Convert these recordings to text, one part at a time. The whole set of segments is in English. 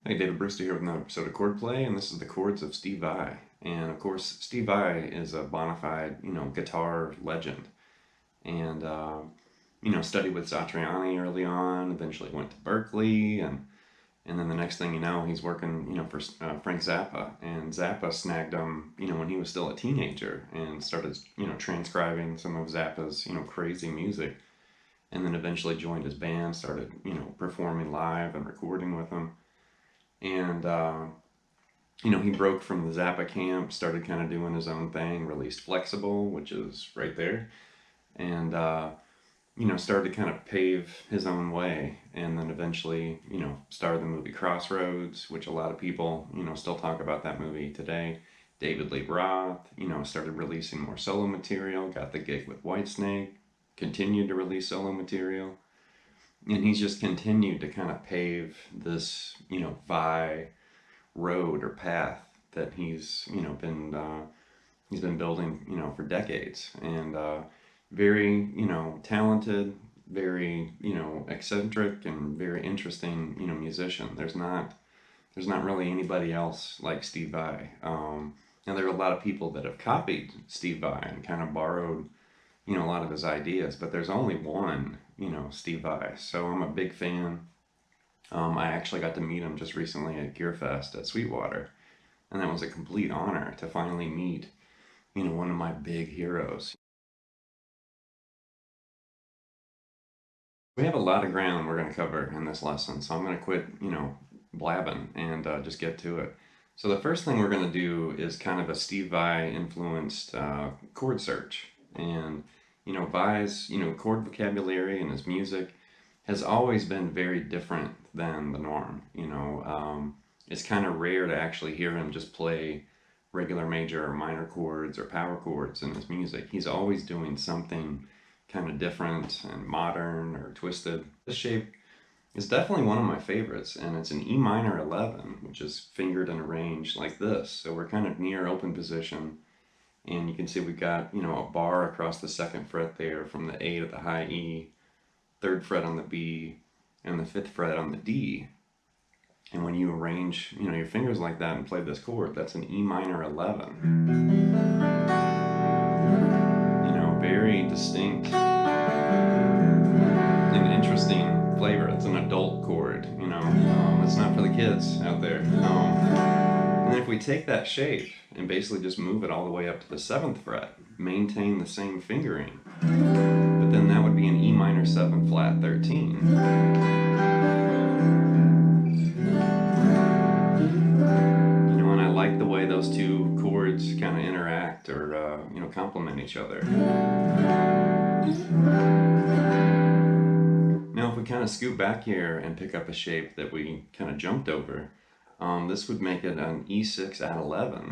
Hey, David Brewster here with another episode of Chordplay, and this is the Chords of Steve Vai. And of course, Steve Vai is a bona fide, guitar legend. And, studied with Satriani early on, eventually went to Berkeley, and then the next thing you know, he's working, for Frank Zappa. And Zappa snagged him, when he was still a teenager and started, transcribing some of Zappa's, crazy music. And then eventually joined his band, started, performing live and recording with him. And, he broke from the Zappa camp, started kind of doing his own thing, released Flexible, which is right there, and, started to kind of pave his own way. And then eventually, started the movie Crossroads, which a lot of people, still talk about that movie today. David Lee Roth, started releasing more solo material, got the gig with Whitesnake, continued to release solo material. And he's just continued to kind of pave this, Vai road or path that he's been building, for decades. And very, talented, very, eccentric, and very interesting, musician. There's not really anybody else like Steve Vai. Now there are a lot of people that have copied Steve Vai and kind of borrowed, a lot of his ideas, but there's only one, Steve Vai. So I'm a big fan. I actually got to meet him just recently at GearFest at Sweetwater, and that was a complete honor to finally meet, one of my big heroes. We have a lot of ground we're going to cover in this lesson, so I'm going to quit, blabbing and just get to it. So the first thing we're going to do is kind of a Steve Vai influenced chord search. And Vai's, chord vocabulary and his music has always been very different than the norm. It's kind of rare to actually hear him just play regular major or minor chords or power chords in his music. He's always doing something kind of different and modern or twisted. This shape is definitely one of my favorites, and it's an E minor 11, which is fingered and arranged like this. So we're kind of near open position. And you can see we've got, a bar across the second fret there from the A to the high E, third fret on the B, and the fifth fret on the D. And when you arrange, your fingers like that and play this chord, that's an E minor 11. Very distinct and interesting flavor. It's an adult chord, it's not for the kids out there. And then if we take that shape and basically just move it all the way up to the 7th fret, maintain the same fingering, but then that would be an E minor 7 flat 13. And I like the way those two chords kind of interact or, complement each other. Now if we kind of scoot back here and pick up a shape that we kind of jumped over, this would make it an E6 at 11.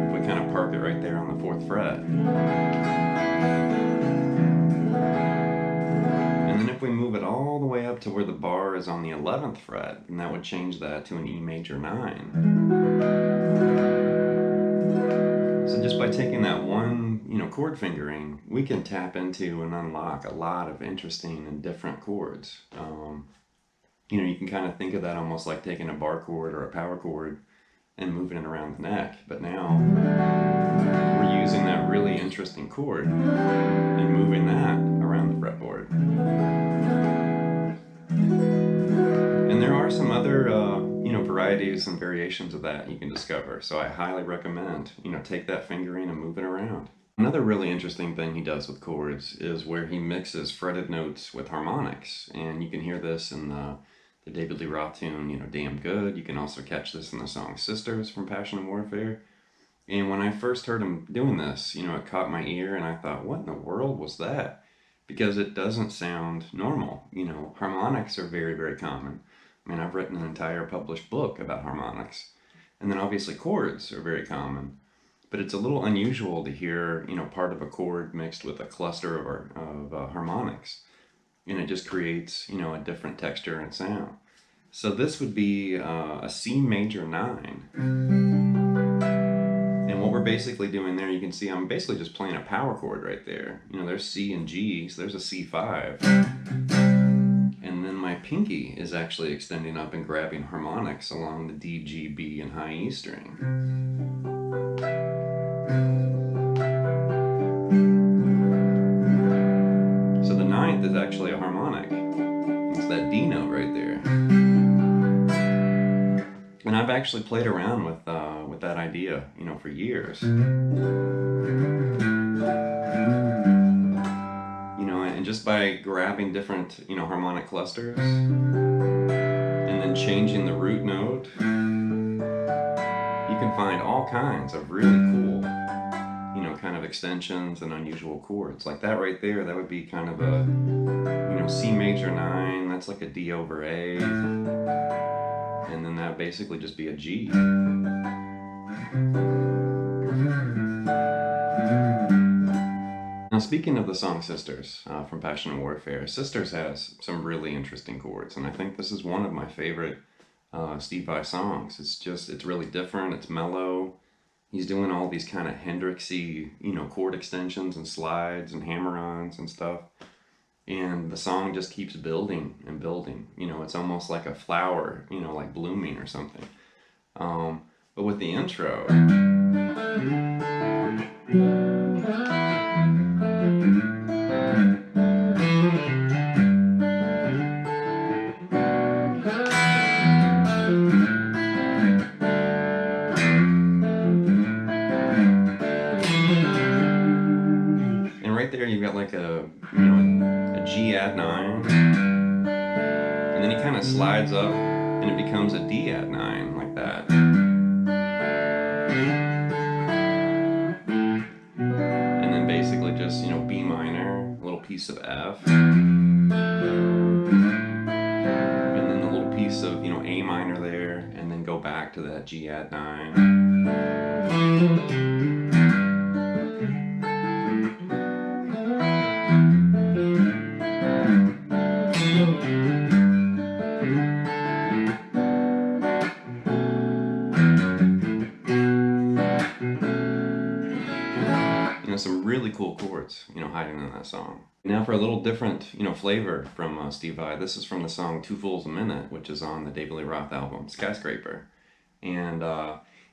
If we kind of park it right there on the 4th fret. And then if we move it all the way up to where the bar is on the 11th fret, then that would change that to an E major 9. So just by taking that one, chord fingering, we can tap into and unlock a lot of interesting and different chords. You can kind of think of that almost like taking a bar chord or a power chord and moving it around the neck. But now we're using that really interesting chord and moving that around the fretboard. And there are some other, varieties and variations of that you can discover. So I highly recommend, take that fingering and move it around. Another really interesting thing he does with chords is where he mixes fretted notes with harmonics. And you can hear this in the David Lee Roth tune, Damn Good. You can also catch this in the song Sisters from Passion and Warfare. And when I first heard him doing this, it caught my ear and I thought, what in the world was that? Because it doesn't sound normal. Harmonics are very, very common. I mean, I've written an entire published book about harmonics. And then obviously chords are very common. But it's a little unusual to hear, part of a chord mixed with a cluster of harmonics. And it just creates, a different texture and sound. So this would be a C major 9. And what we're basically doing there, you can see I'm basically just playing a power chord right there. There's C and G, so there's a C5. And then my pinky is actually extending up and grabbing harmonics along the D, G, B, and high E string. So the ninth is actually a harmonic. It's that D note right there. And I've actually played around with that idea, you know, for years. You know, and just by grabbing different, you know, harmonic clusters and then changing the root note, you can find all kinds of really cool, you know, kind of extensions and unusual chords. Like that right there, that would be kind of a, you know, C major 9, that's like a D over A. And then that would basically just be a G. Now, speaking of the song Sisters from Passion and Warfare, Sisters has some really interesting chords, and I think this is one of my favorite Steve Vai songs. It's really different, it's mellow. He's doing all these kind of Hendrixy, you know, chord extensions and slides and hammer-ons and stuff. And the song just keeps building and building. You know, it's almost like a flower, you know, like blooming or something. But with the intro, and right there you've got like a, you know, a G add 9, and then he kind of slides up and it becomes a D add 9 like that. And then basically just, you know, B minor, a little piece of F, and then a little piece of, you know, A minor there, and then go back to that G add 9. Some really cool chords, you know, hiding in that song. Now for a little different, you know, flavor from Steve Vai. This is from the song Two Fools a Minute, which is on the David Lee Roth album, Skyscraper. And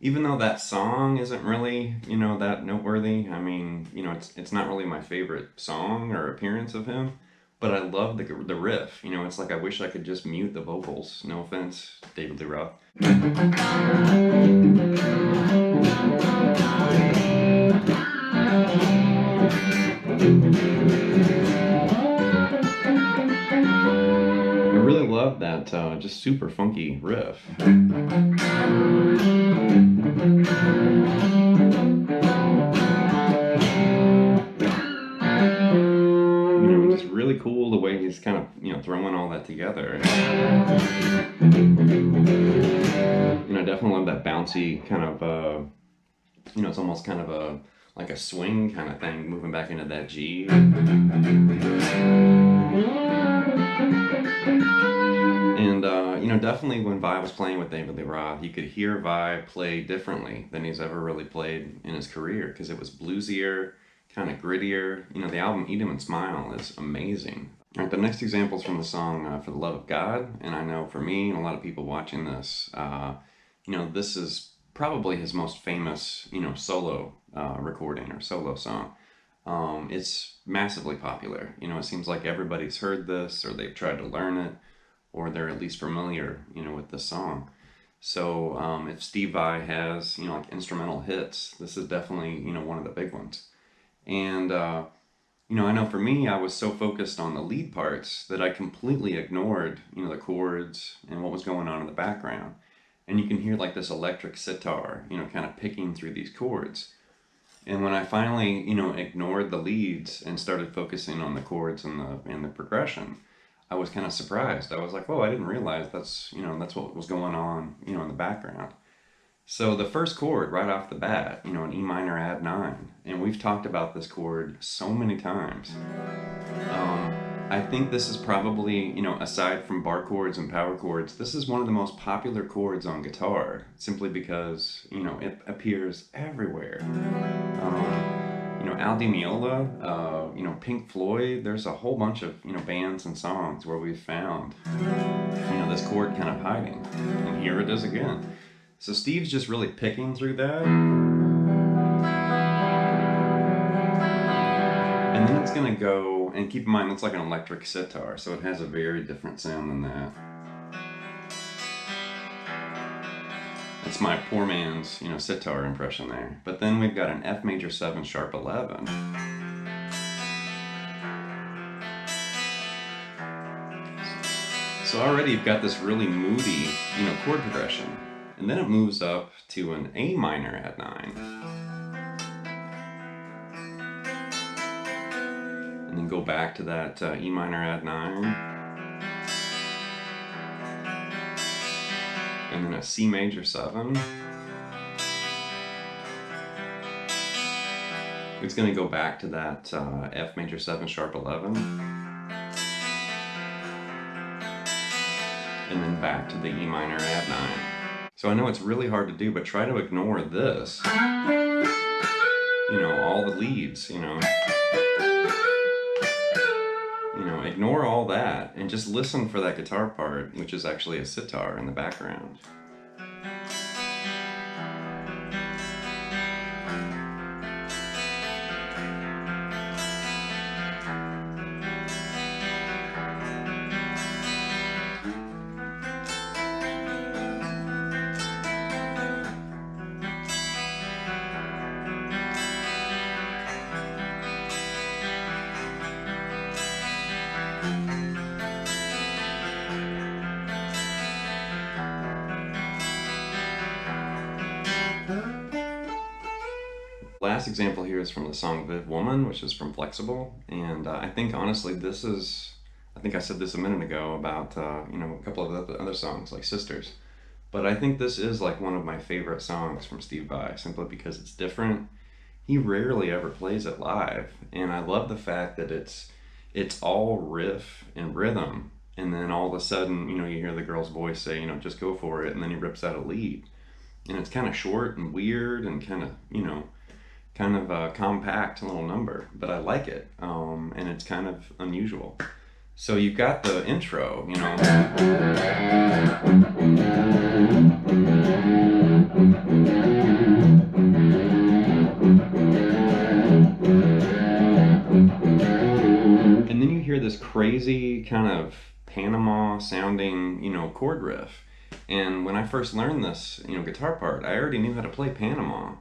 even though that song isn't really, you know, that noteworthy, I mean, you know, it's not really my favorite song or appearance of him, but I love the riff. You know, it's like I wish I could just mute the vocals. No offense, David Lee Roth. I really love that just super funky riff. You know, just really cool the way he's kind of, you know, throwing all that together. You know, I definitely love that bouncy kind of, you know, it's almost kind of a like a swing kind of thing, moving back into that G. And, you know, definitely when Vai was playing with David Lee Roth, you could hear Vai play differently than he's ever really played in his career, because it was bluesier, kind of grittier. You know, the album Eat 'Em and Smile is amazing. All right, the next example is from the song For the Love of God, and I know for me and a lot of people watching this, you know, this is probably his most famous, you know, solo recording or solo song. It's massively popular. You know, it seems like everybody's heard this, or they've tried to learn it, or they're at least familiar, you know, with the song. So if Steve Vai has, you know, like instrumental hits, this is definitely, you know, one of the big ones. And, you know, I know for me, I was so focused on the lead parts that I completely ignored, you know, the chords and what was going on in the background. And you can hear like this electric sitar, you know, kind of picking through these chords. And when I finally, you know, ignored the leads and started focusing on the chords and the progression, I was kind of surprised. I was like, whoa, I didn't realize that's, you know, that's what was going on, you know, in the background. So the first chord right off the bat, you know, an E minor add 9, and we've talked about this chord so many times. I think this is probably, you know, aside from bar chords and power chords, this is one of the most popular chords on guitar, simply because, you know, it appears everywhere. Al Di Meola, Pink Floyd. There's a whole bunch of, bands and songs where we've found, this chord kind of hiding. And here it is again. So Steve's just really picking through that. And then it's gonna go, and keep in mind, it's like an electric sitar, so it has a very different sound than that. It's my poor man's, sitar impression there. But then we've got an F major 7 sharp 11. So already you've got this really moody, chord progression. And then it moves up to an A minor add 9. And then go back to that E minor add 9. And then a C major 7. It's going to go back to that F major 7 sharp 11. And then back to the E minor add 9. So I know it's really hard to do, but try to ignore this. All the leads, ignore all that and just listen for that guitar part, which is actually a sitar in the background. Last example here is from the song Viv Woman, which is from Flexible, and I think honestly I think I said this a minute ago about a couple of the other songs like Sisters, but I think this is like one of my favorite songs from Steve Vai, simply because it's different. He rarely ever plays it live, and I love the fact that it's all riff and rhythm, and then all of a sudden you hear the girl's voice say just go for it, and then he rips out a lead, and it's kind of short and weird and kind of a compact little number, but I like it, and it's kind of unusual. So you've got the intro, and then you hear this crazy kind of Panama sounding, chord riff. And when I first learned this, guitar part, I already knew how to play Panama.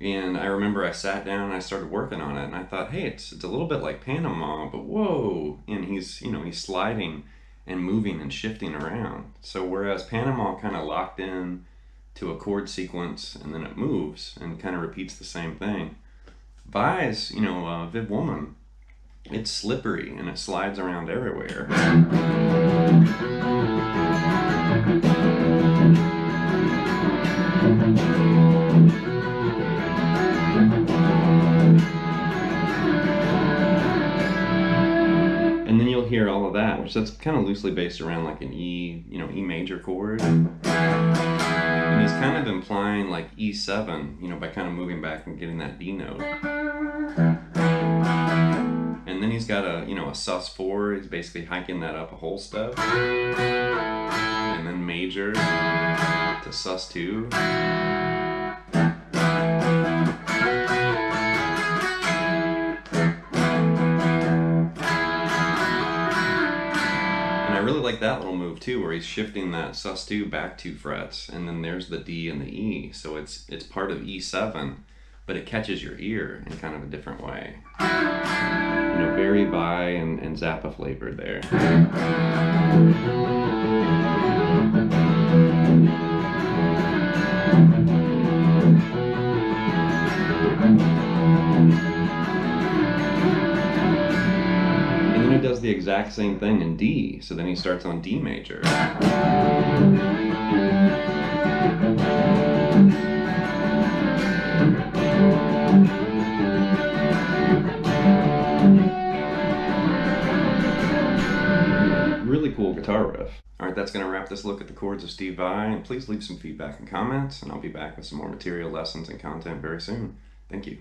And I remember I sat down and I started working on it, and I thought, hey, it's a little bit like Panama, but whoa! And he's sliding and moving and shifting around. So whereas Panama kind of locked in to a chord sequence and then it moves and kind of repeats the same thing, Vai's, Viv Woman, it's slippery and it slides around everywhere. And then you'll hear all of that, which that's kind of loosely based around like an E, E major chord. And he's kind of implying like E7, by kind of moving back and getting that D note. And then he's got a sus4, he's basically hiking that up a whole step. And then major to sus2. I really like that little move too, where he's shifting that sus2 back 2 frets, and then there's the D and the E, so it's part of E7, but it catches your ear in kind of a different way. Very Vai and Zappa flavored there. And then he does the exact same thing in D, so then he starts on D major. Really cool guitar riff. Alright, that's going to wrap this look at the chords of Steve Vai, and please leave some feedback and comments, and I'll be back with some more material lessons and content very soon. Thank you.